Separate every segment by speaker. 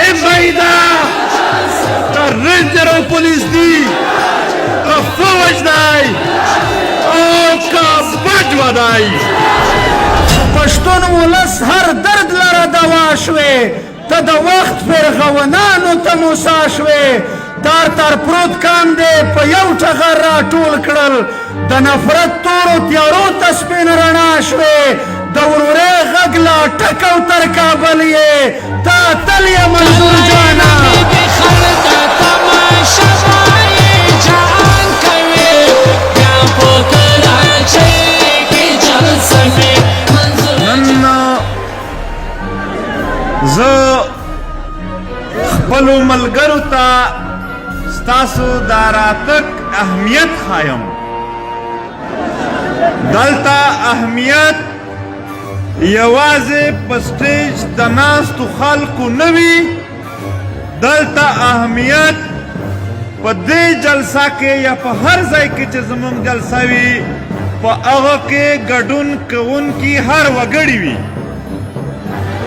Speaker 1: امبای دا که رنجر او پولیس دی که فوج دی او که بجو دی
Speaker 2: پښتون ولس هر درد لره دوا شوې ته د وخت فرغونانو ته موسی شوې تار تار پروت کاندې په یو ټغر راټول کړل د نفرت تورو تیارو ته سپین رڼا شوې د ورورۍ غږ لا ټکو تر کابل یې تا تل یې منظور جانا
Speaker 1: زه خپلو ملګرو ته ستاسو دا راتګ اهمیت ښایم دلته اهمیت یوازې په سټیج د ناستو خلکو نه وي دلته اهمیت په دې جلسه کې یا په هر ځای کې چې زموږ جلسه وي په هغه کې ګډون کوونکي هر وګړي وي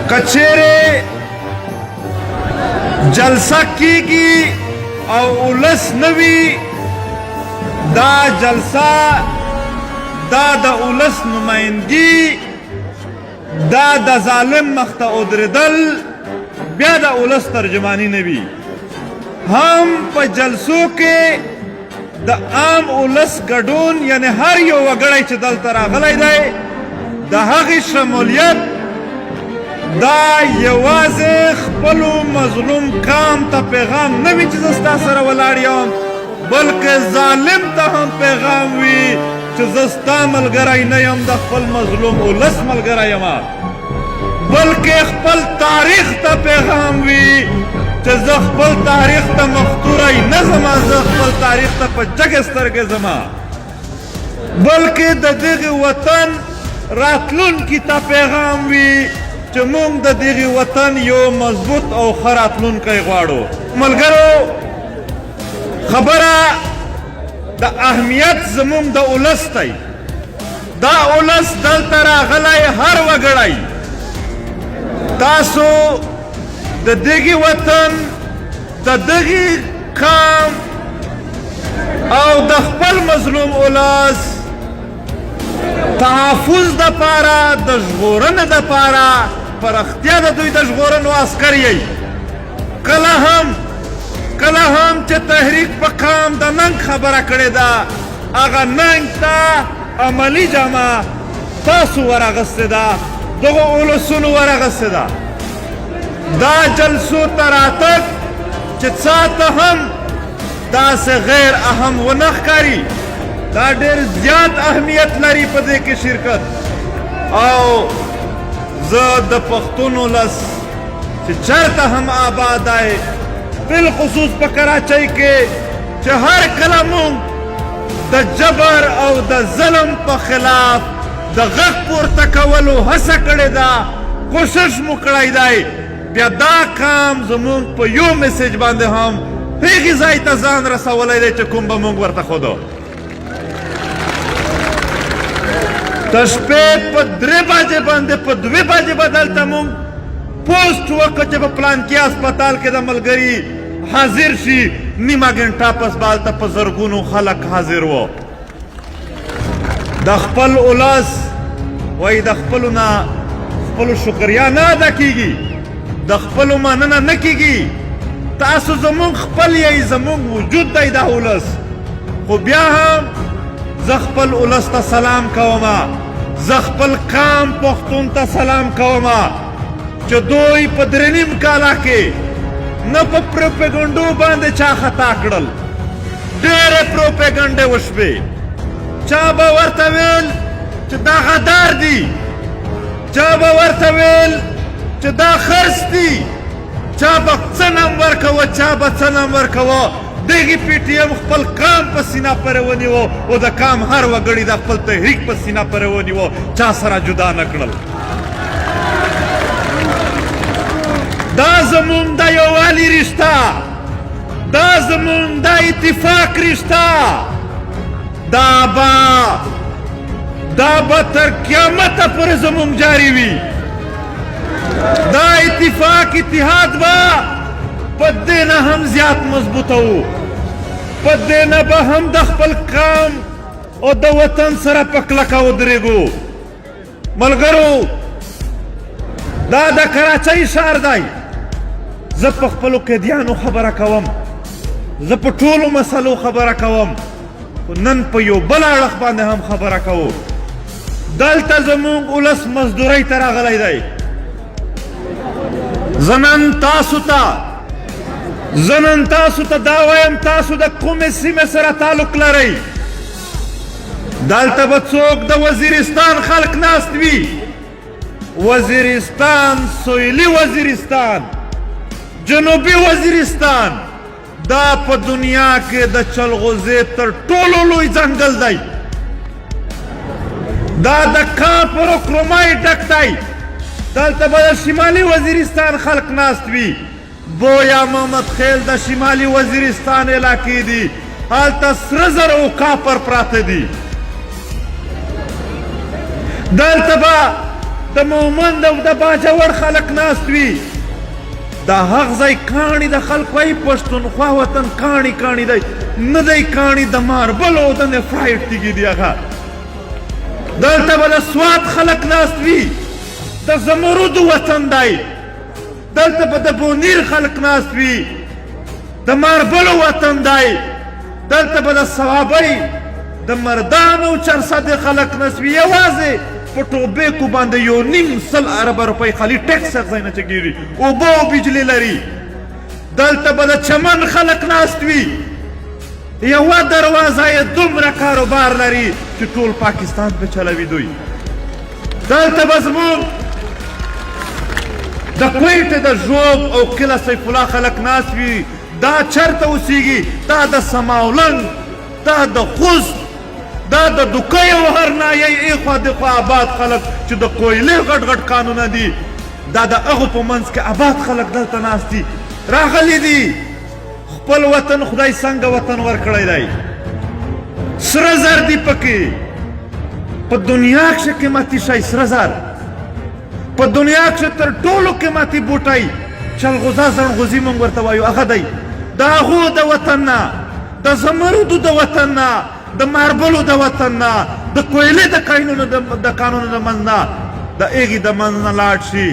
Speaker 1: که چیرې جلسه کیږي او ولس نه وي دا جلسه دا د ولس نمایندګي دا د ظالم مخ ته ودرېدل بیا د ولس ترجماني نه وي هم په جلسو کې د عام ولس ګډون یعنی هر یو وګړی چې دلته راغلی دی د هغې شمولیت دا یوازې خپلو مظلوم قام ته پیغام نه وي چې زه ستا سره ولاړ یم بلکې ظالم ته هم پیغام وي چې زه ستا ملګری نه یم د خپل مظلوم ولس ملګری یم بلکې خپل تاریخ ته پیغام وي چې زه خپل تاریخ ته مفتوری نه ځمه زه خپل تاریخ ته په جګې سترګې ځمه بلکې د دغې وطن راتلونکي ته پیغام وي چې موږ د دغې وطن یو مضبوط او ښه راتلونکی غواړو ملګرو خبره د اهمیت زموږ د ولس دی دا ولس دلته راغلی هر وګړی تاسو د دغې وطن د دغې قام او د خپل مظلوم ولس تحفظ دپاره د ژغورنې دپاره په رښتیا د دوی د ژغورنو عسکر یئ کله هم چې تحریک په قام د ننګ خبره کړې ده هغه ننګ ته عملي جامه تاسو ورغستې ده دغو ولسونو ورغستې ده دا جلسو ته راتګ چې څه ته هم داسې غیر اهم ونه ښکاري دا ډېر زیات اهمیت لري په دې کې شرکت او زه د پښتون ولس چې چېرته هم آباد دی بالخصوص په کراچۍ کې چې هر کله موږ د جبر او د ظلم په خلاف د غږ پورته کولو هڅه کړې ده کوشش مو کړی دی بیا دا کام زموږ په یو میسیج باندې هم هغې ځای ته ځان رسولی دی چې کوم به موږ ورته ښودو د شپې په 3 بجې باندې په 2 بجې به دلته موږ پوسټ وکړو چې په پلانکي هسپتال کې د ملګري حاضر شي نیمه ګنټه پس به هلته په زرګونو خلک حاضر وو د خپل ولس وایي د خپلو نه خپلو شکریا نه ادا کیږي د خپلو مننه نه کیږي تاسو زموږ خپل یئ زموږ وجود دی دا ولس خو بیا هم زه خپل ولس ته سلام کومه زه خپل قام پښتون ته سلام کومه چې دوی په 3.5 کاله کې نه په پروپاګنډو باندې چا خطا کړل ډېرې پروپاګنډې وشوې چا به ورته ویل چې دا غدار دي چا به ورته ویل چې دا خرڅ دي چا به څه نم ورکوه چا به څه نم ورکوه دغې پی ټي ایم خپل قام په سینه پورې ونیوه او د قام هر وګړي د خپل تحریک په سینه پورې ونیوه چا سره جدا نه کړل دا زموږ د یووالي رشته دا زموږ د اتفاق رشته دا به تر قیامته پورې زموږ جاري وي دا اتفاق اتحاد به په دې نه هم زیات مضبوطه وو، په دې نه به هم د خپل قام او د وطن سره په کلکه ودرېږو. ملګرو، دا د کراچۍ ښار دی. زه په خپلو قیدیانو خبره کوم، زه په ټولو مسلو خبره کوم، خو نن په یو بل اړخ باندې هم خبره کوو. دلته زموږ ولس مزدورۍ ته راغلی دی. زه نن تاسو ته دا وایم، تاسو د کومې سیمې سره تعلق لرئ. دلته به څوک د وزیرستان خلک ناست وي، وزیرستان، سویلي وزیرستان، جنوبي وزیرستان، دا په دنیا کې د چلغوزې تر ټولو لوی ځنګل دی. دا د کاپر او کرومای ډک دی. دلته به د شمالي وزیرستان خلک ناست وي. بویا محمد خیل د شمالي وزیرستان علاقې دي، هلته سره زر او کاپر پراته دي. دلته به د مومند او د باجوړ خلک ناست وي. دا هغه ځای کاڼي د خلک وایي پښتونخوا وطن کاڼي کاڼي دی، نه دی کاڼي، د ماربل او د نفرایټ تیږې دي هغه. دلته به د سوات خلک ناست وي، د زمرودو وطن دی. دلته به د بونیر خلک ناست وي، د ماربلو وطن دی. دلته به د صوابۍ، د مردان او چرسد خلک ناست وي. یوازې په ټوبیکو باندې 1.5 اربه روپۍ خالي ټیکس هغه ځای نه چګېږي، اوبه او بجلي لري. دلته به د چمن خلک ناست وي، یوه دروازه یې دومره کاروبار لري چې ټول پاکستان پې چلوي دوی. دلته به زموږ د کویټې د ژوب او کله سیف الله خلک ناست وي. دا چرته اوسېږي؟ دا د سماولنګ، دا د خوست، دا د دوکۍ او هرنایۍ ایخوا دخوا آباد خلک چې د کویلې غټ غټ کانونه دي. دا د هغو په منځ کې آباد خلک دلته ناست دي، راغلي دي. خپل وطن خدای څنګه وطن ورکړی دی، سره زر دي پکې. په دنیا کښې قیمتي شی سره زر، په دنیا کښې تر ټولو قیمتي بوټی چلغوزه زڼغوزي موږ ورته وایو، هغه دی. د هغو د وطن نه، د زمرودو د وطن نه، د ماربلو د وطن نه، د کویلې د کانونو د منځ نه، د هغې د منځ نه لاړ شي.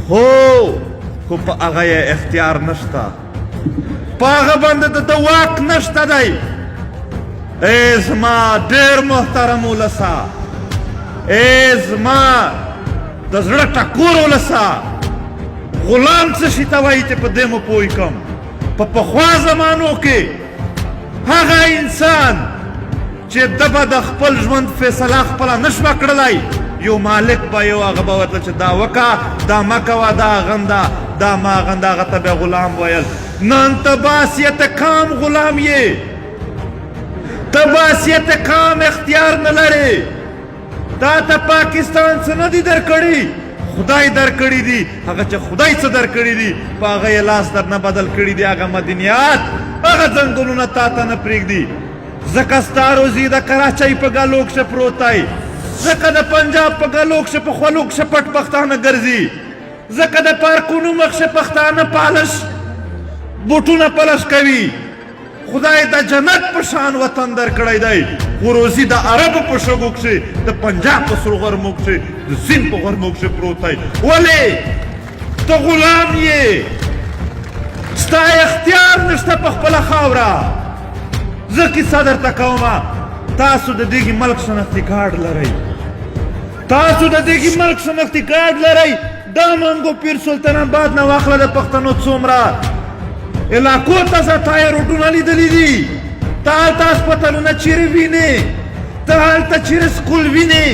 Speaker 1: خو په هغه یې اختیار نشته، په هغه باندې د واک نشته دی. ای زما ډېر محترم ولسه، ای زما د زړه ټکور ولسه، غلام څه شي ته وایي چې په دې مو پوه کړم. په پخوا زمانو کې هغه انسان چې ده به د خپل ژوند فیصله خپله نه شوه کړلی، یو مالک به یو، هغه به ورته چې دا وکړه، دا مه کوه، دا غنده، دا ما غنده، هغه ته بیا غلام ویل. نن ته باسیت کام غلام یې، ته باسیت کام اختیار نه لرې. تا ته پاکستان څه نه دي درکړي، خدای درکړي دي. هغه چې خدای څه درکړي دي په هغه یې لاس در نه بدل کړي دي. هغه مدنیات، هغه ځنګلونه تا ته نه پرېږدي. ځکه ستا روزي د کراچۍ په ګلو کښې پروت دی، ځکه د پنجاب په ګلو کښې په خولو کښې پټ پښتانه ګرځي، ځکه د پارکونو مخ پښتانه پالش بوټونه پلش کوي. خدای د جنت په شان وطن درکړی دی، خو روزي د عربو په شګو کښې، د پنجاب په سرو غرمو کښې، د سیند په غرمو کښې پروت دی. ولې ته غلام یې، ستا اختیار نشته په خپله خاوره. زه کیسه درته کومه، تاسو د دغې ملک شناختي کارډ لرئ، تاسو د دغې ملک شناختي کارډ لرئ. دا منګو پیر سلطان آباد نه واخله د پښتنو څومره علاقو ته زه تا یې روډونه لیدلي دي. ته هلته هسپتالونه چیرې وینې، ته هلته چیرې سکول وینې،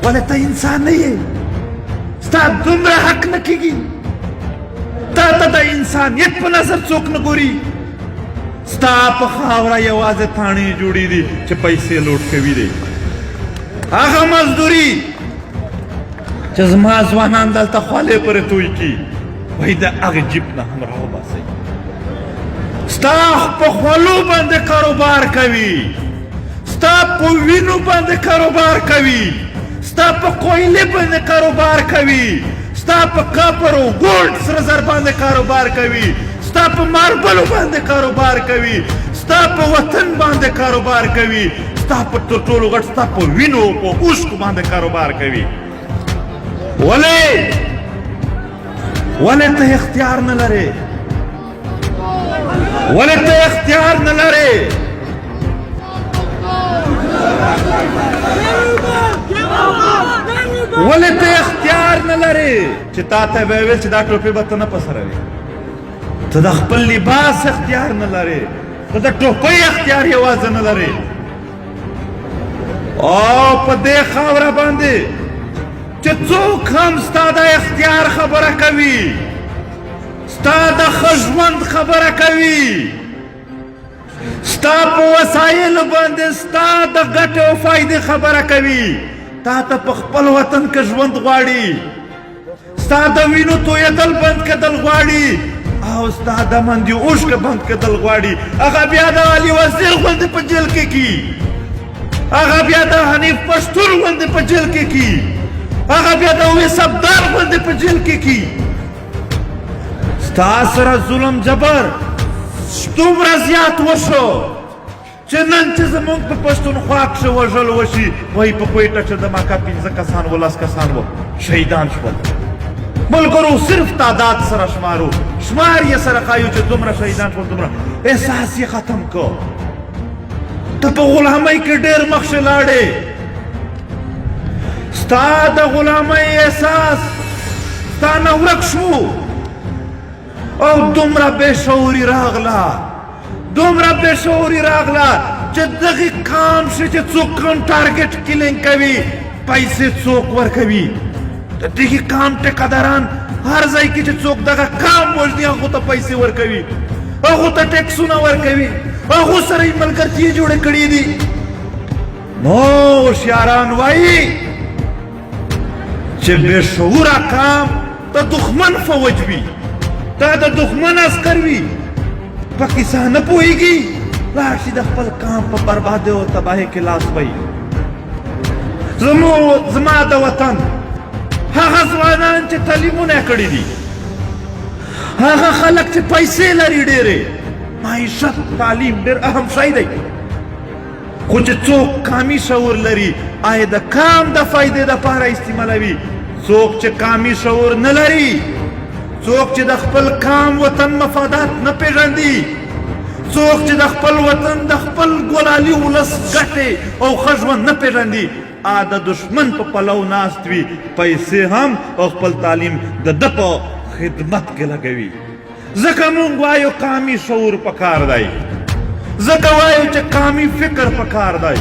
Speaker 1: ولې ته انسان نه یې؟ ستا دومره حق نه کېږي؟ تا ته د انسانیت په نظر څوک نه ګوري؟ ستا په خاوره یوازې تاڼې جوړې دي چې پیسې لوټ کوي دي. هغه مزدوري چې زما ځوانان دلته خولې پرې توی کړي، وایي د هغې جیب نه هم راوباسئ. ستا په خولو باندې کاروبار کوي، ستا په وینو باندې کاروبار کوي، ستا په کویلې باندې کاروبار کوي، ستا په کاپر او ګولډ سره زر باندې کاروبار کوي، ستا په ماربلو باندې کاروبار کوي ستا په وطن باندې کاروبار کوي ستا په تر ټولو غټ ستا په وینو په اوښکو باندې کاروبار کوي ولې ته اختیار نه لرې ولې ته اختیار نه لرې ولې ته اختیار نه لرې چې تا ته به ویل چې دا ټوپۍ به ته نه په سره وي ته د خپل لباس اختیار نه لرې ته د ټوپۍ اختیار یوازې نه لرې او په دې خاوره باندې چې څوک هم ستا د اختیار خبره کوي ستا د ښه ژوند خبره کوي ستا په وسایلو باندې ستا د ګټې او فایدې خبره کوي تا ته په خپل وطن کې ژوند غواړي ستا د وینو تویدل بند کېدل غواړي او ستا د منډې اوښکې بند کېدل غواړي هغه بیا د علي وزیر غوندې په جیل کې کي هغه بیا د حنیف پښتون غوندې په جیل کې کي هغه بیا د اویس ابدال غوندې په جیل کې کي ستا سره ظلم جبر دومره زیات وشو چې نن چې زمونږ په پښتونخوا کښې وژل وشي وایي په کویټه کښې د ماکا 15 کسان و 10 کسان و شهیدان شول ملګرو صرف تعداد سره شمارو شمار یې سره ښایو چې دومره شهیدان شول دومره احساس یې ختم کو ته په غلامۍ کې ډېر مخکې لاړې ستا د غلامۍ احساس ستا نه ورک شو او دومره بې شعوري راغله دومره بې شعوري راغله چې دغې کام شي چې څوک کوم ټارګټ کلینګ کوي پیسې څوک ورکوي د دغې کام ټیکهداران هر ځای کې چې څوک دغه کام وژني هغو ته پیسې ورکوي هغو ته ټیکسونه ورکوي هغو سره یې ملګرتیې جوړې کړي دي نو هوښیاران وایي چې بې شعوره کام د دښمن فوج وي تا د دښمن عسکر وي په کیسه نه پوهېږي لاړ شي د خپل کام په بربادۍ او تباهۍ کې لاس وهي زما د وطن هغه ځوانان چې تعلیمونه یې کړي دي هغه خلک چې پیسې لري ډېرې معیشت تعلیم ډېر اهم شی دی خو چې څوک کامي شعور لري آیا د کام د فایدې دپاره استعمالوي څوک چې کامي شعور نه لري څوک چې د خپل کام وطن مفادات نه پیژندي څوک چې د خپل وطن د خپل ګلالي ولس ګټې او ښه ژوند نه پیژندي د دشمن په پلو ناست وي پیسې هم او خپل تعلیم د ده په خدمت کې لګوي ځکه موږ وایو کامي شعور پکار دی ځکه وایو چې کامي فکر پکار دی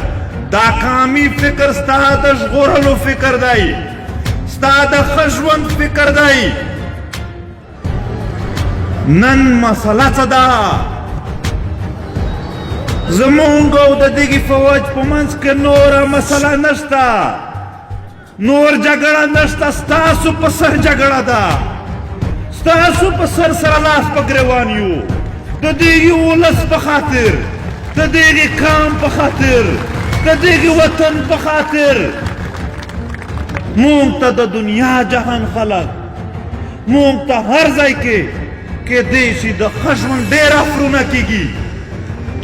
Speaker 1: دا کامي فکر ستا د ژغورلو فکر دی ستا د ښه ژوند فکر دی نن مسله څه ده زمونږ او د دغې فوج په منځ کې نوره مسله نشته نور جګړه نشته ستاسو په سر جګړه ده ستاسو په سر سره لاس په ګرېوان یو د دغې ولس په خاطر د دغې کام په خاطر د دغې وطن په خاطر مونږ ته د دنیا جهان خلک مونږ ته هر ځای کې کېدی شي د ښه ژوند ډېر افرونه کېږي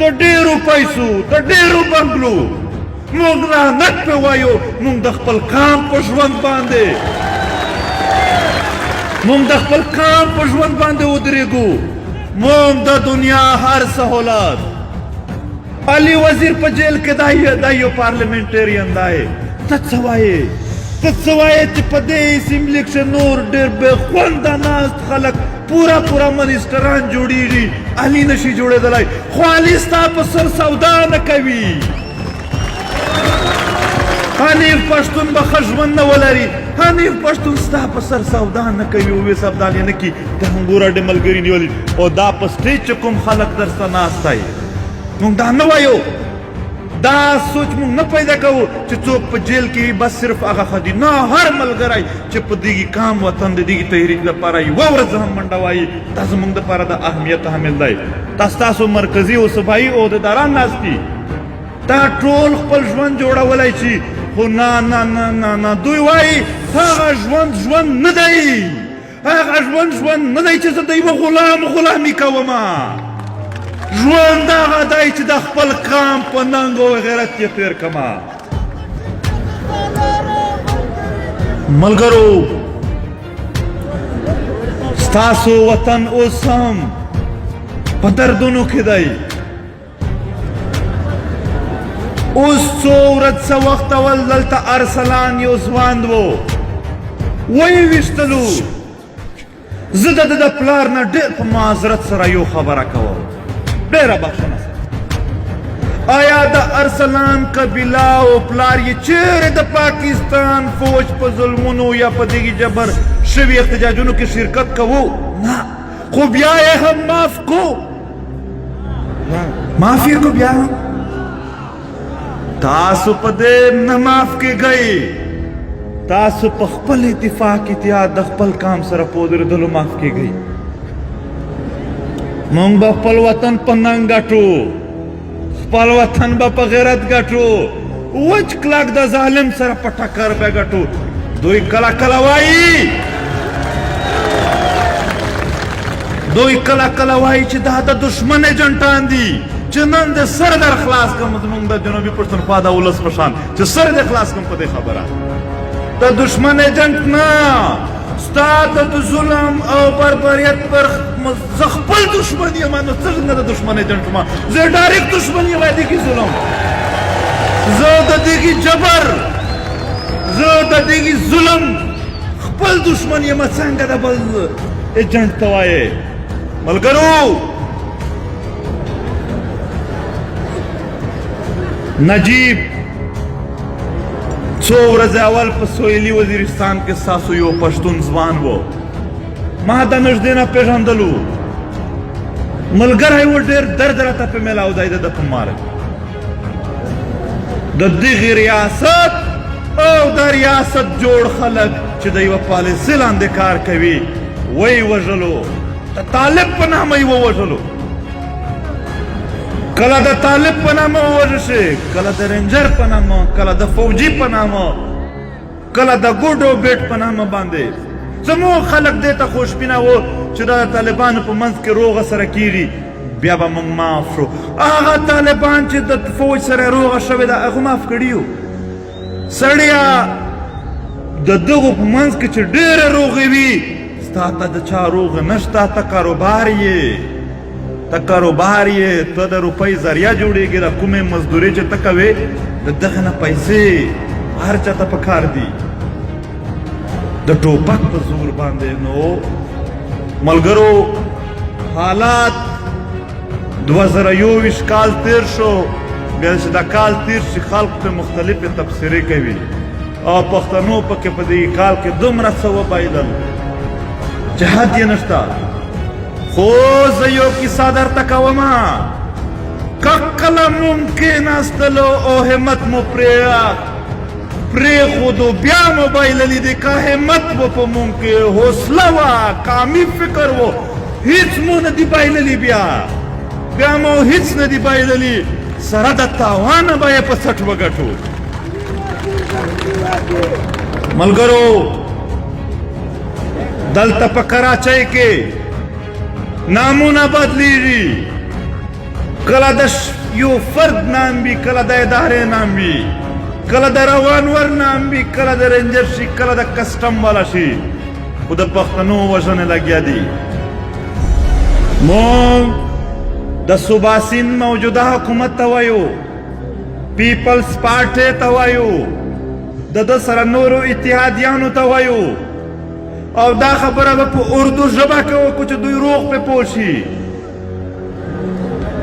Speaker 1: د ډېرو پیسو د ډېرو بنګلو مونږ لعنت پې وایو مونږ د خپل کام په ژوند باندې مونږ د خپل کام په ژوند باندې ودرېږو مونږ د دنیا هر سهولت علي وزیر په جیل کې دا یو پارلمنټرین دی ته څه وایې ته څه وایې چې په دې اسمبلي کښې نور ډېر بې خونده ناست خلک پورا منیسټران جوړیږي علي نشي جوړېدلی خو علي ستا په سر سودا نه کوي حنیف پښتون به ښه ژوند نه ولري حنیف پښتون ستا په سر سودا نه کوي اویس ابدال یې نه کي ته هم ګوره ډې ملګري نیولي او دا په سټیج چې کوم خلک درسته ناست دی مونږ دا نه وایو دا سوچ مونږ نه پیدا کوو چې څوک په جیل کې بس صرف هغه ښه دي نه هر ملګری چې په دغې کام وطن د دغې تحریک لپاره یوه ورځ هم منډه وایي دا زموږ دپاره د اهمیت حامل دی دا ستاسو مرکزي او صوبایي عهدهداران ناست دي دا ټول خپل ژوند جوړولی شي خو نه دوی وایي هغه ژوند نه دی هغه ژوند نه دی چې زه د یوه غلام غلامي کومه. ژوند هغه دی چې د خپل قام په ننګ او غیرت یې تېر کړمه. ملګرو ستاسو وطن اوس هم په دردونو کې دی. اوس څو ورځ وخت اول دلته ارسلان یو ځوان و ویې ویشتلو. زه د ده د پلار نه ډېر په معذرت سره یو خبره کوم، ډېره بخښنه سره. آیا د ارسلان قبیله او پلار یې چیرې د پاکستان فوج په ظلمونو یا په دغې جبر شوي احتجاجونو کې شرکت کوو؟ نه، خو بیا یې هم معاف کو. معاف یې کو بیا هم. تاسو په دې نه معاف کېږئ. تاسو په خپل اتفاق اتحاد د خپل کام سره په ودرېدلو معاف کېږئ. موږ به خپل وطن په ننګ ګټو، خپل وطن به په غیرت ګټو، وچ کلک د ظالم سره په ټکر به ګټو. دوی کله کله وایي چې دا د دشمن ایجنټان دي چې نن د سر در خلاص کړم زموږ د جنوبي پښتونخوا د ولس په شان چې سر دې خلاص کړم په دې خبره. د دشمن ایجنټ نه، ستا د ظلم او بربریت پر زه خپل دشمن یم. نو څنګه د دشمن ایجنټ ما؟ زه ډایرکټ دشمن یم د دې ظلم، زه د دې جبر، زه د دې ظلم خپل دشمن یم. څنګه د بل ایجنټ ته وایې؟ ملګرو نجیب څو ورځې اول په سویلي وزیرستان کې ستاسو یو پښتون ځوان و، ما د نږدې نه پېژندلو. ملګری و، ډېر درد راته په میلاو دی د ده په مارک. د دغې ریاست او د ریاست جوړ خلک چې د یوه پالیسۍ لاندې کار کوي وی وژلو. د طالب په نامه یې ووژلو. کله د طالب په نامه ووژل شي، کله د رینجر په نامه، کله د فوجي په نامه، کله د ګوډ او بیټ په نامه باندې. زموږ خلک دې ته خوشبینه و چې دا د طالبانو په منځ کې روغه سره کېږي، بیا به موږ معاف شو. هغه طالبان چې د فوج سره روغه شوې ده هغه معاف کړي یو. سړیه د دغو په منځ کې چې ډېرې روغې وي، ستا ته د چا روغه نشته، ته کاروبار یې، ته کاروبار یې، ته د روپۍ ذریعه جوړېږي. د کومې مزدورۍ چې ته کوې د دغه نه پیسې هر چا ته په کار دي، د ټوپک په زور باندې. نو ملګرو حالات 2021 کال تیر شو، بیا چې دا کال تیر شي خلق په مختلفې تبصرې کوي او پښتنو پکې په دې کال کې دومره څه وبایلل چې حد یې نشته. خو زه یو کیسه درته کومه، که کله ممکېناستلو او همت مو پرېښودو بیا مو بایللي دي. که همت و په مونږ کې، حوصله وه، کامي فکر و، هېڅ مو نه دي بایللي. بیا مو هېڅ نه دي بایللي، سره د تاوانه به یې په سټ وګټو. ملګرو دلته په کراچۍ کې نامونه بدلیږي، کله د یو فرد نام وي، کله د ادارې نام وي، کله د روانور نام وي، کله د رینجر شي، کله د کسټم والا شي، خو د پښتنو وژنې لګیا دي. موږ د صوبا سیند موجوده حکومت ته وایو، پیپلز پارټۍ ته وایو، د ده سره نورو اتحادیانو ته وایو، اور دا خبر اب اردو ژبه کو کچھ دوی روغ پہ پوچھی.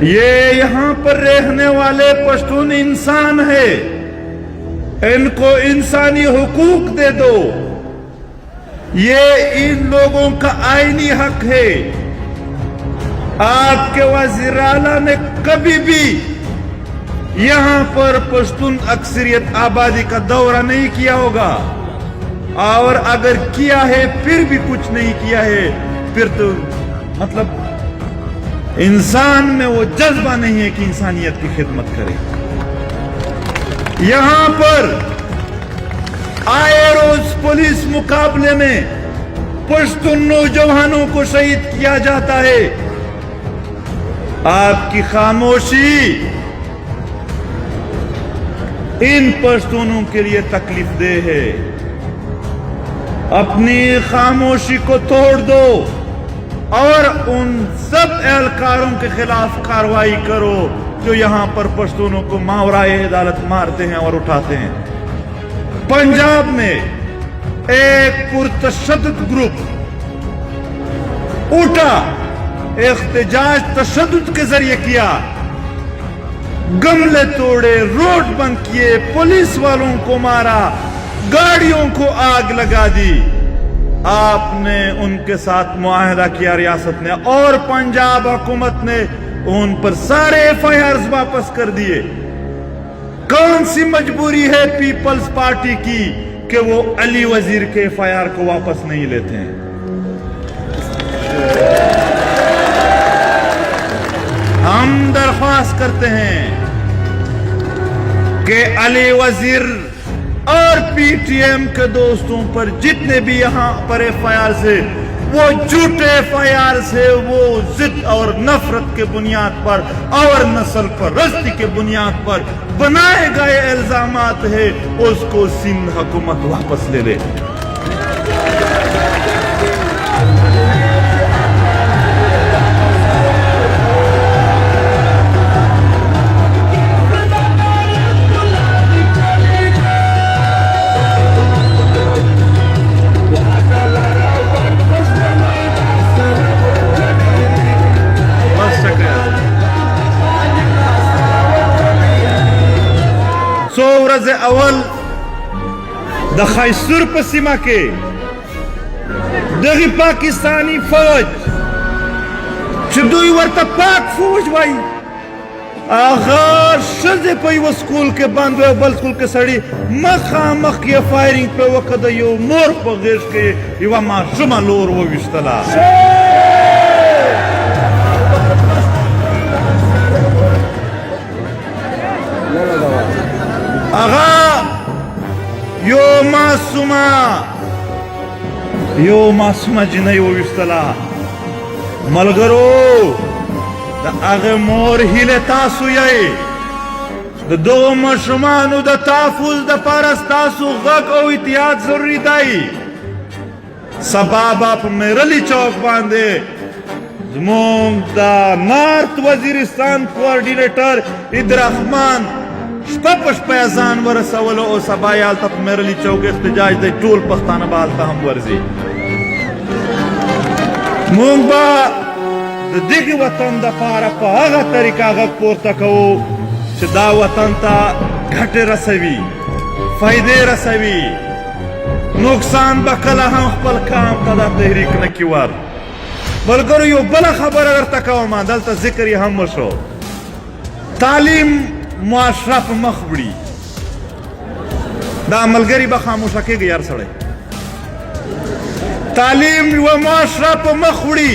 Speaker 1: یہ یہاں پر رہنے والے پشتون انسان ہے، ان کو انسانی حقوق دے دو. یہ ان لوگوں کا آئینی حق ہے. آپ کے وزیر اعلیٰ نے کبھی بھی یہاں پر پشتون اکثریت آبادی کا دورہ نہیں کیا ہوگا، اور اگر کیا ہے پھر بھی کچھ نہیں کیا ہے. پھر تو مطلب انسان میں وہ جذبہ نہیں ہے کہ انسانیت کی خدمت کرے. یہاں پر آئے روز پولیس مقابلے میں पश्तून नौजवानों को शहीद किया जाता है। आपकी खामोशी इन पश्तूनों के लिए तकलीफ दे है। अपनी खामोशी को तोड़ दो और उन सब एहलकारों के खिलाफ कार्रवाई करो जो यहां पर पश्तूनों को मावराए अदालत मारते हैं और उठाते हैं। पंजाब में एक पुरतशद्दुद ग्रुप उठा, एहतजाज तशद्दुद के जरिए किया, गमले तोड़े, रोड बंद किए, पुलिस वालों को मारा, गाड़ियों को आग लगा दी। आपने उनके साथ मुआहदा किया रियासत ने, और पंजाब हुकूमत ने उन पर सारे FIRs वापस कर दिए। कौन सी मजबूरी है पीपल्स पार्टी की कि वो अली वजीर के FIR को वापस नहीं लेते हैं? हम दरख्वास्त करते हैं कि अली वजीर और PTM के दोस्तों पर जितने भी यहां पर FIR से, वो झूठे FIR से, वो जिद और नफरत के बुनियाद पर और नस्ल परस्ती के बुनियाद पर बनाए गए इल्जामात है, उसको सिंध हुकूमत वापस ले ले। सोरज अवल द खैसुर पर सीमा के दगी पाकिस्तानी फौज चुदुई वर्ता पाक फौज वाई आगार शजे पे वो स्कूल के बंद हुए, बल स्कूल के सड़ी मखा मख ये फायरिंग पे वक़्त यो मोर पगेश के युवा माशुमा लोर वो विश्तला आगा यो मासूमा जिन्हें वो विश्तला मलगरो द आगे मोर हिले तासु ये द दो मशुमानु द ताफुज द पारस तासु गक ओ इतिहाद जरूरी दाई सबाब आप मेरली चौक बांधे जमोंग द नॉर्थ वजीरिस्तान कोऑर्डिनेटर इद्रहमान शपश पैजान वरसवलो ओ सबायाल तक मेरली चौक इख्तिजाज दे टोल पख्ताना बालता हम वर्जी मुंबा दिग वतन द पारा पागा तरीका गक पोर्ता को दा वतन ता घटे रसवी फायदे रसवी नुकसान बकला हम खपल काम तदा तहरीक न किवार बलगरो यो बला खबर अगर तकाव मा दलता जिक्र हम मशो तालीम मुआशरा पर मखबड़ी दा मलगरी बा खामोशा के यार सड़े तालीम व मुआशरा पर मखबड़ी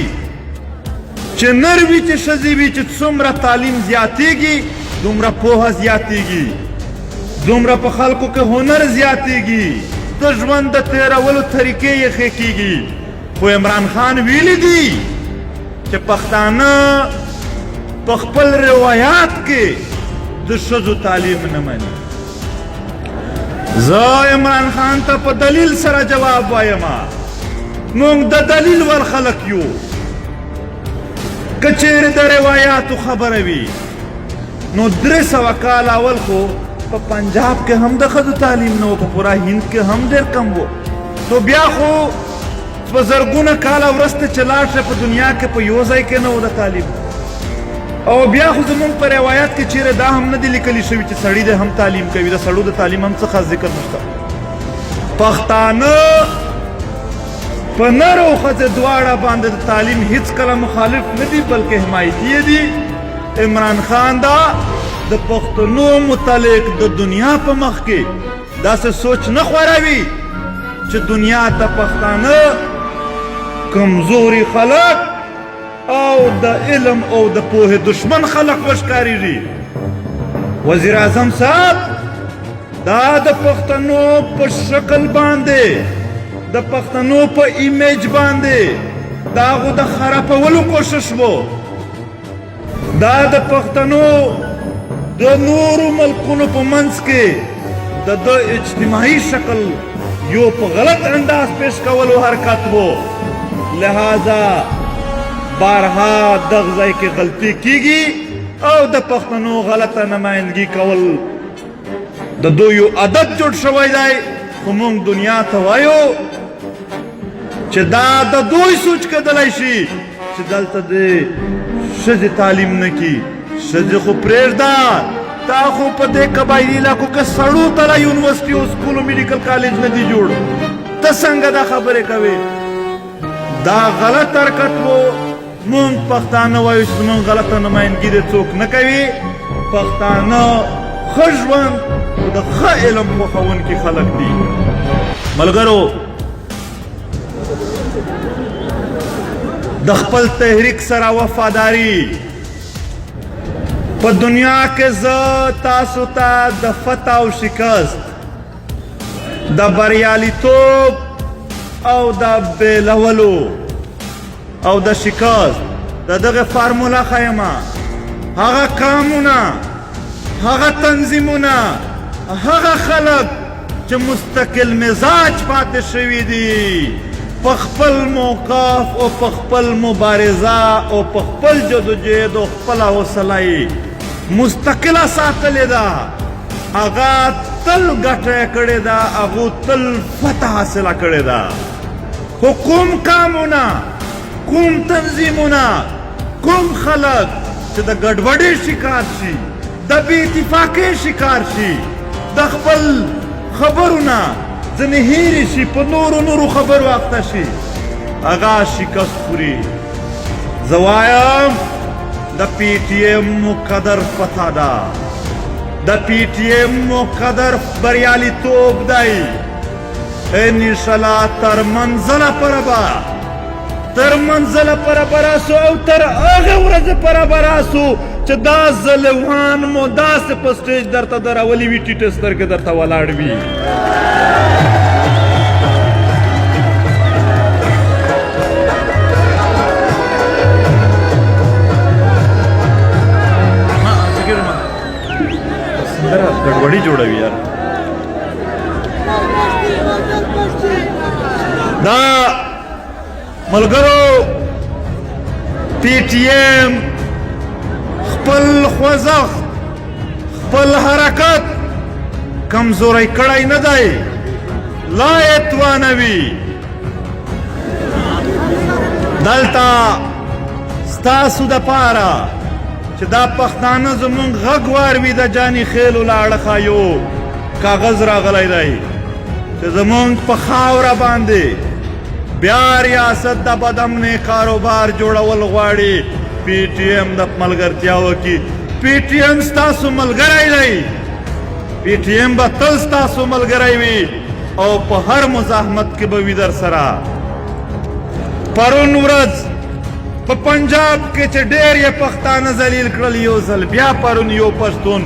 Speaker 1: च नरवी च शजीवी च सुमरा तालीम ज्यातीगी दुमरा पोहा ज्यातीगी दुमरा पर खल्को के हुनर ज्यातीगी दुश्मन द तेरा वलो तरीके ये खेकीगी वो इमरान खान वीली दी च पख्ताना पखपल रिवायात के दुशजु तालीम न मानी जा इमरान खान ता पर दलील सरा जवाब वायमा मुंग द दलील वर खलक यो कचेर द रिवायात खबर भी नो द्रेस वकाल अवल को पंजाब के हम दखद तालीम नो पूरा हिंद के हम देर कम वो तो ब्या को बजरगुना काला वरस्ते चलाट से दुनिया के योजाई के न द तालीम और ब्या खुद मुंग पर रिवायात के चेहरे दा हम न दिली कली शवी सड़ी दे हम तालीम कभी दा सड़ू द तालीम हम से खास जिक्र मुश्ता पख्ताना पनरो खज द्वाड़ा बांध तालीम हिच कला मुखालिफ न दी बल्कि हिमायती दी इमरान खान दा द पख्तनो मुतालिक द दुनिया पर मख के दा से सोच न ख्वारावी च दुनिया दा पख्ताना कमजोरी खलक او د علم او د پوهه دشمن خلق وشکاری ری وزیر اعظم صاحب دا د پښتنو په شکل باندې د پښتنو په ایمیج باندې د هغو د خرابولو کوشش و دا د پښتنو د نورو ملکونو په منځ کې د اجتماعي شکل یو په غلط انداز پیش کولو حرکت و لہذا بارها دغه ځای کې غلطي کیږي او د پښتنو غلطه نمایندګي کول د دوی یو عادت جوړ شوی دی خو موږ دنیا ته وایو چې دا د دوی سوچ کېدلی شي چې دلته د ښځې تعلیم نه کي ښځې خو پرېږده تا خو په دې قبایلي علاقو کې سړو ته لا یونیورسټي او سکول او میډیکل کالج نه دی جوړ ته څنګه دا خبرې کوې دا غلط حرکت و مونږ پښتانه وایو چې زمونږ غلطه نمایندګي دې څوک نه کوي پښتانه ښه ژوند او د ښه علم خوښونکي خلک دي ملګرو د خپل تحریک سره وفاداري په دنیا کې زه تاسو ته د فتح او شکست د بریالیتوب او د بیلولو او د شکست د دغه فارمولا ښیمه هغه قامونه هغه تنظیمونه هغه خلک چې مستقل مزاج پاتې شوي دي په خپل موقف او په خپل مبارزه او په خپل جدوجہد او خپله حوصله یې مستقله ساتلې ده هغه تل ګټه کړې ده هغو تل فتح حاصله کړې ده خو کوم قامونه کوم تنظیمونه کوم خلک چې د ګډوډۍ شکار شي د بې اتفاقۍ شکار شي د خپل خبرو نه ځنې هېرې شي په نورو خبرو اخته شي هغه شکست خوري زه وایم د پی ټي ایم مقدر فتح ده د پی ټي ایم مقدر بریالیتوب دی انشاءالله تر منزله پره راسو او تر هغه ورځې پره راسو چې دا ظلوان مو داسې په سټیج درته دراولي وي ټیټې سترګې درته ولاړ وي ګډوډي جوړوي یار دا ملګرو پی ټي ایم خپل خوځښت خپل حرکت کمزوری کړی نه دی لا یې توانوي دلته ستاسو دپاره چې دا پښتانه زمونږ غږ واروي د جاني خیلو له اړخه یو کاغذ راغلی دی چې زمونږ په خاوره باندې بیا ریاست د بدامنۍ کاروبار جوړول غواړي پی ټي ایم د ملګرتیا وکړي پی ټي ایم ستاسو ملګری دی پی ټي ایم به تل ستاسو ملګری وي او په هر مزاحمت کې به وي در سره پرون ورځ په پنجاب کې چې ډېر یې پښتانه ذلیل کړل یو ځل بیا پرون یو پښتون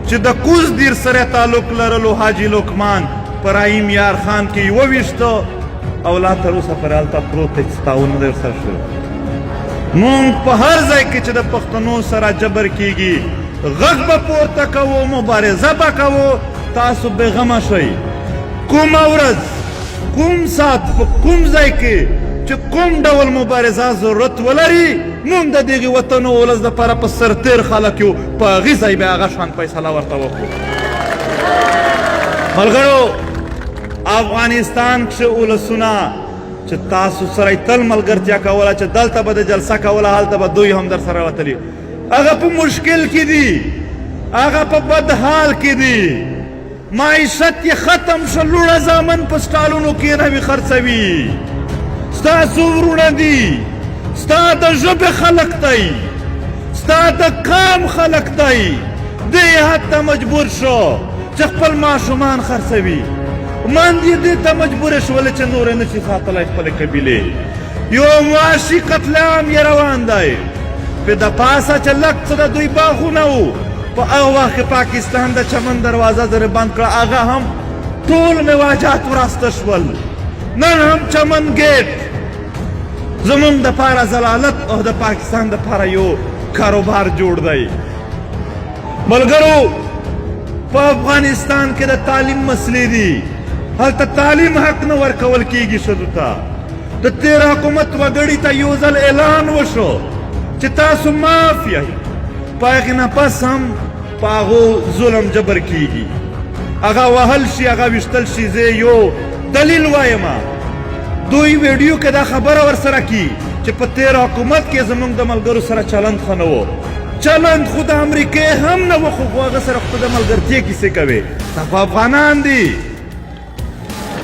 Speaker 1: چې د کوز دیر سره تعلق لرلو حاجي لقمان پر رحیم یار خان کې یوه ویشته او لا تر اوسه پورې هلته پروت دی چې تعاون نه دی ورسره شوی مونږ په هر ځای کې چې د پښتنو سره جبر کیږي غږ به پورته کوو مبارزه به کوو تاسو بېغمه شئ کومه ورځ کوم ساعت په کوم ځای کې چې کوم ډول مبارزه ضرورت ولري موږ د دغې وطن او ولس دپاره په سرتېر خلک یو په هغې ځای به هغه شان فیصله ورته وکړو ملګرو افغانستان کښې ولسونه چې تاسو سره یې تل ملګرتیا کوله چې دلته به د جلسه کوله هلته به دوی هم در سره وتلي هغه په مشکل کې دي هغه په بد حال کې دي معیشت یې ختم شو لوړه زامن په سټالونو کښېنوي خرڅوي ستاسو ورونه دي ستا د ژبې خلک دی ستا د قام خلک دی دې حد ته مجبور شو چې خپل ماشومان خرڅوي ماندې دې ته مجبوره شولې چې نور یې نشي ساتلی خپلې قبیلې یو معاشي قتل عام یې روان دی په د پاسه چې لږ څه د دوی باغونه وو په هغه وخت کې پاکستان د چمن دروازه در بند کړه هغه هم ټول مواجهات وراسته شول نن هم چمن ګیټ زمونږ دپاره ضلالت او د پاکستان دپاره یو کاروبار جوړ دی ملګرو په افغانستان کې د تعلیم مسلې دي هلته تعلیم حق نه ورکول کیږي ښځو ته د تیر حکومت وګړي ته یو ځل اعلان وشو چې تاسو معاف یئ په هغې نه پس هم په هغو ظلم جبر کیږي هغه وهل شي هغه ویشتل شي زه یو دلیل وایمه دوی ویډیو کې دا خبره ورسره کی چې په تیر حکومت کې زموږ د ملګرو سره چلند ښه نه و چلند خو د امریکې هم نه و خو هغه سره خو د ملګرتیا کیسې کوې دا خو افغانان دي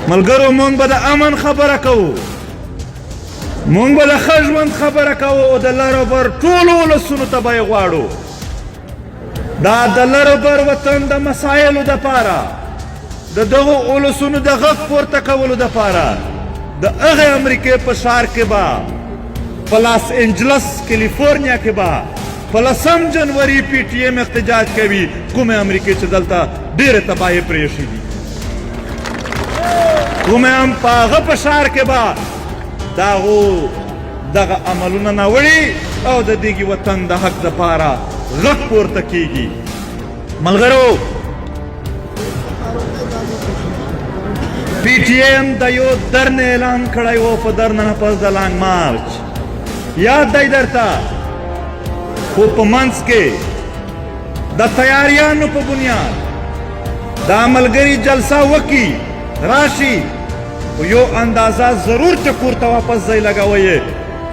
Speaker 1: ملګرو مونږ به د امن خبره کوو مونږ به د ښه ژوند خبره کوو او د لر او بر ټولو ولسونو ته به یې غواړو دا د لر او بر وطن د مسایلو دپاره د دغو ولسونو د غږ پورته کولو دپاره د هغې امریکې په ښار کې به په لاس انجلس کیلیفورنیا کې به په 10 جنوري پی ټي ایم احتجاج کوي کومې امریکې چې دلته ډېرې تباهۍ پرېښې دي کومې هم په هغه په ښار کې به د هغو دغه عملونه ناوړي او د دغې وطن د حق دپاره غږ پورته کیږي ملګرو پی ټي ایم د یو درن اعلان کړی و په درن نه پس د لانګ مارچ یاد دی درته خو په منځ کې د تیاریانو په بنیاد دا ملګري جلسه وکي راشي یو اندازه ضرور ټکور ته واپس ځای لګوئ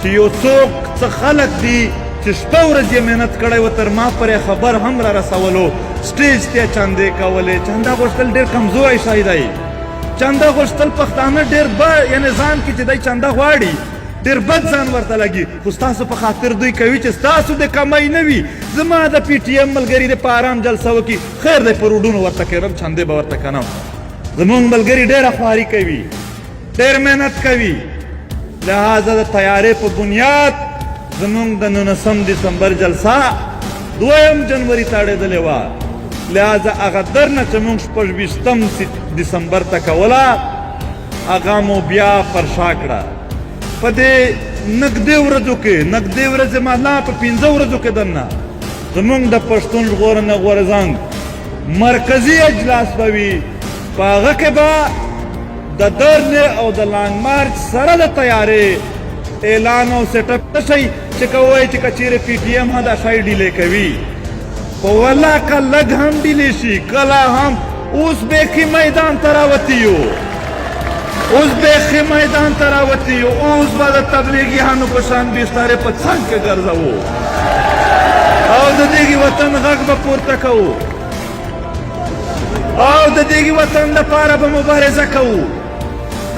Speaker 1: چې یو څوک څه خلک دي چې شپه ورځ یې محنت کړی و تر ما پرې خبر هم را رسولو سټیج ته چندې کولې چنده غوښتل ډېر کمزوری شی دی چنده غوښتل پښتانه ډېر یعنې ځان کې چې دی چنده غواړي ډېر بد ځان ورته لګي خو ستاسو په خاطر دوی کوي چې ستاسو د کمۍ نه وي زما د پی ټي ایم ملګري د په ارام جلسه وکړي خیر دی په روډونو ورته کړم چندې به ورته کنم زمونږ ملګري ډېره خواري کوي ډېر محنت کوي لہذا د تیارې په بنیاد زمونږ د 19 دسمبر جلسه 2 جنوري ته اړېدلې وه لہذا هغه درنه چې موږ 26 دسمبر ته کوله هغه مو بیا فرشا کړه په دې نږدې ورځو کې نږدې ورځې معنا په 15 ورځو کې دننه زمونږ د پښتون ژغورنې غورځنګ مرکزي اجلاس به وي په هغه کې به د درنې او د لانګ مارچ سره د تیارې اعلان او سیټ اپ څه شی چې کوئ چې کچېرې پی ټي ایم دا شی ډیلې کوي خو والله که لږ هم ډیلې شي کله هم اوس بیخي میدان ته راوتي یو اوس بیخي میدان ته راوتي یو اوس به د تبلیغیانو په شان بسترې په څنګ کې ګرځوو او د دغې وطن غږ به پورته کوو او د دغې وطن دپاره به مبارزه کوو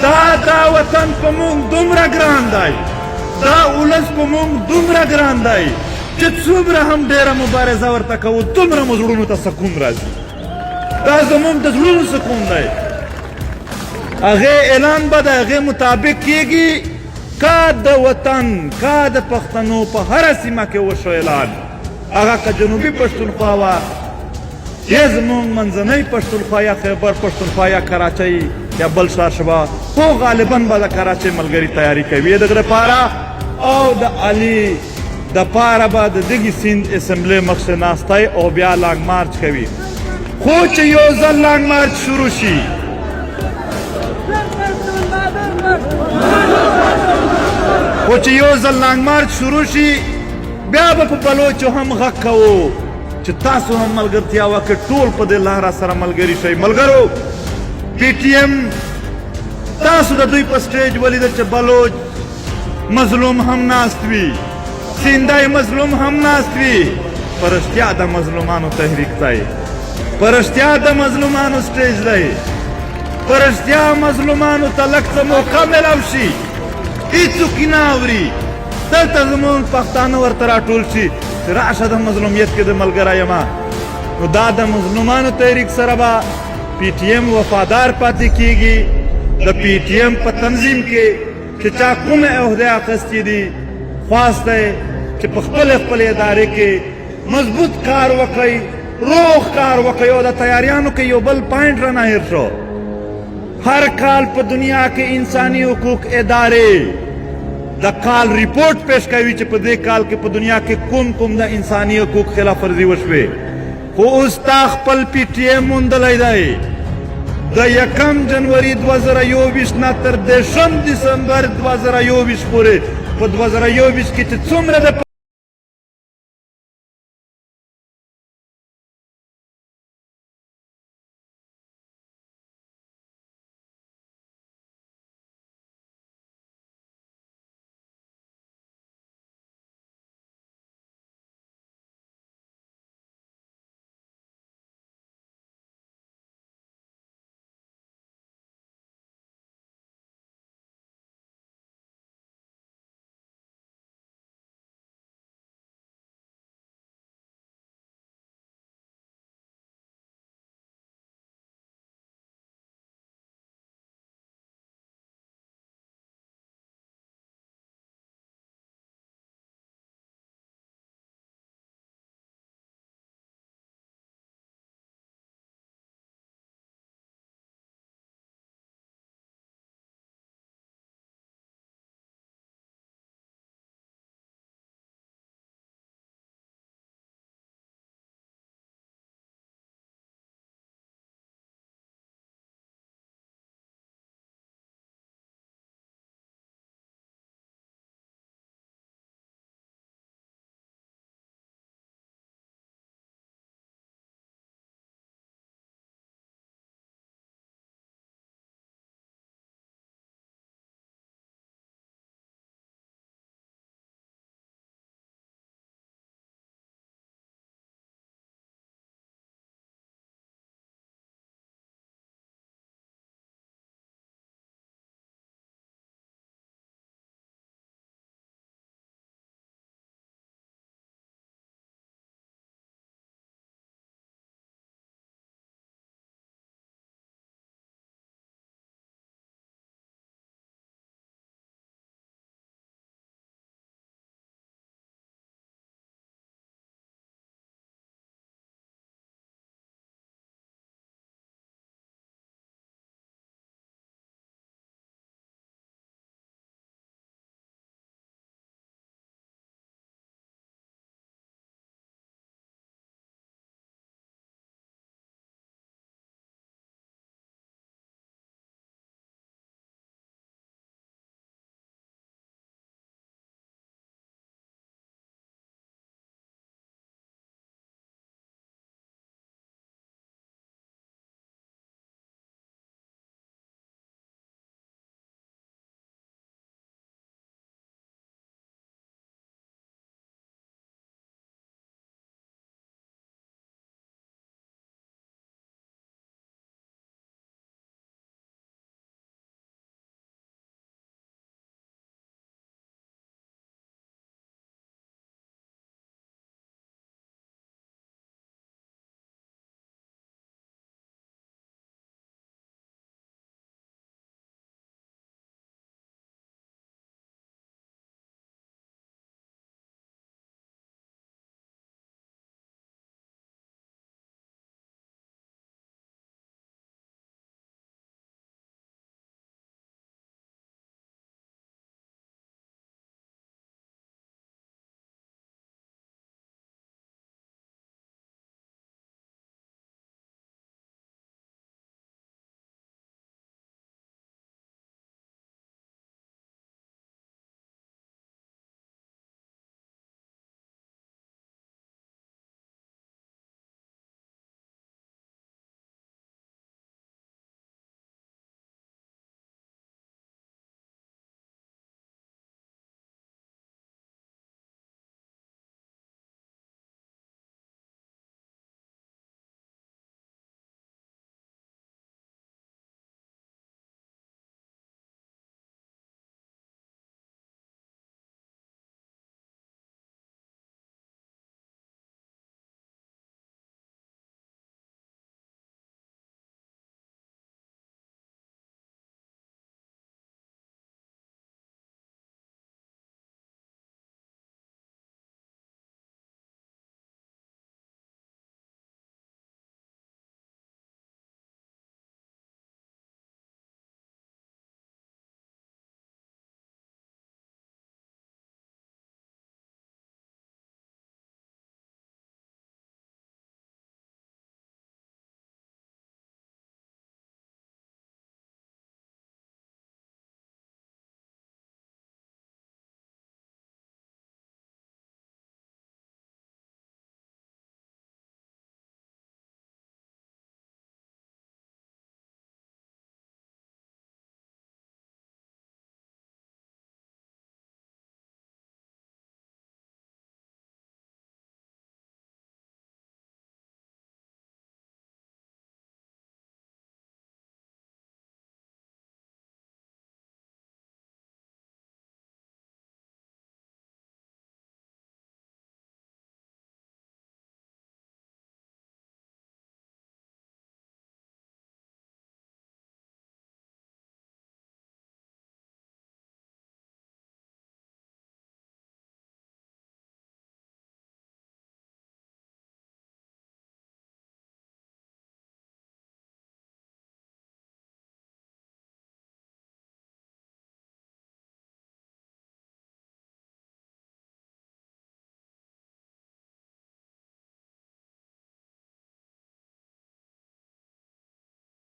Speaker 1: دا وطن په موږ دومره ګران دی دا ولس په موږ دومره ګران دی چې څومره هم ډېره مبارزه ورته کوو دومره مو زړونو ته سکون راځي دا زموږ د زړونو سکون دی هغې اعلان به د هغې مطابق کیږي که د وطن که د پښتنو په هره سیمه کې وشو اعلان هغه که جنوبي پښتونخوا وه یا زمونږ منځنۍ پښتونخوا یا خیبر پښتونخوا یا کراچۍ یا بل ښار شوه خو غالبا به د کراچۍ ملګري تیاري کوي دغه دپاره او د علي دپاره به د دغې سیند اسمبلۍ مخکې ناستی او بیا لانګ مارچ کوي خو چې یو ځل لانګ مارچ شروع شي بیا به په بلوچو هم غږ کوو چې تاسو هم ملګرتیا وکړئ ټول په دې لاره سره ملګري شئ ملګرو پی ټي ایم تاسو د دوی په سټیج ولیدل چې بلوچ مظلوم هم ناست وي سیندی مظلوم هم ناست وي په رښتیا د مظلومانو تحریک دی په رښتیا د مظلومانو سټیج دی په رښتیا مظلومانو ته لږ څه موقع میلاو شي هېڅوک یې نه اوري دلته زمونږ پښتانه ورته راټول شي چې راشه د مظلومیت کې د ملګری یمه نو دا د مظلومانو تحریک سره به پی ټي ایم وفادار پاتې کیږي د پی ټي ایم په تنظیم کې چې چا کومې عهدې اخیستې دي خواست دی چې په خپلې ادارې کې مضبوط کار وکړئ روغ کار وکړئ او د تیاریانو کې یو بل پوینټ رانه هېر شو हर کال په دنیا کې انساني حقوق ادارې د کال ریپورټ پیش کوي چې په دې کال کې په دنیا کې کوم د انساني حقوق خلاف ورزي وشوې خو اوس تا خپل پی ټی ایم موندلی دی د 1 جنوري 2021 نه تر 10 دسمبر 2021 پورې په 2021 کې چې څومره د